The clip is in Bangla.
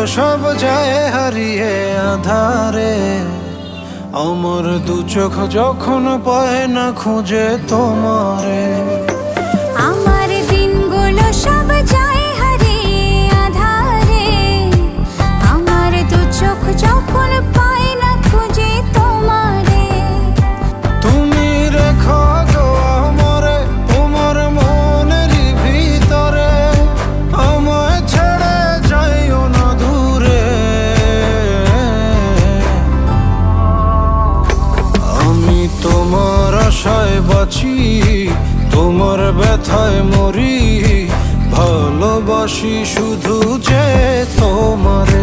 সব যায় হারিয়ে আধারে। আমার দু চোখ যখন পায় না খুঁজে তোমারে। আমার দিনগুলো সব যায় হারিয়ে আধারে। আমার দু চোখ যখন পায় না খুঁজে তোমারে। তুমি রেখো গো আমারে তোমার মনেরই ভিতরে, আমায় ছেড়ে যাইও না দূরে। আমি তোমার আশায় বাঁচি, তোমার ব্যথায় মরি, ভালোবাসি শুধু যে তোমার।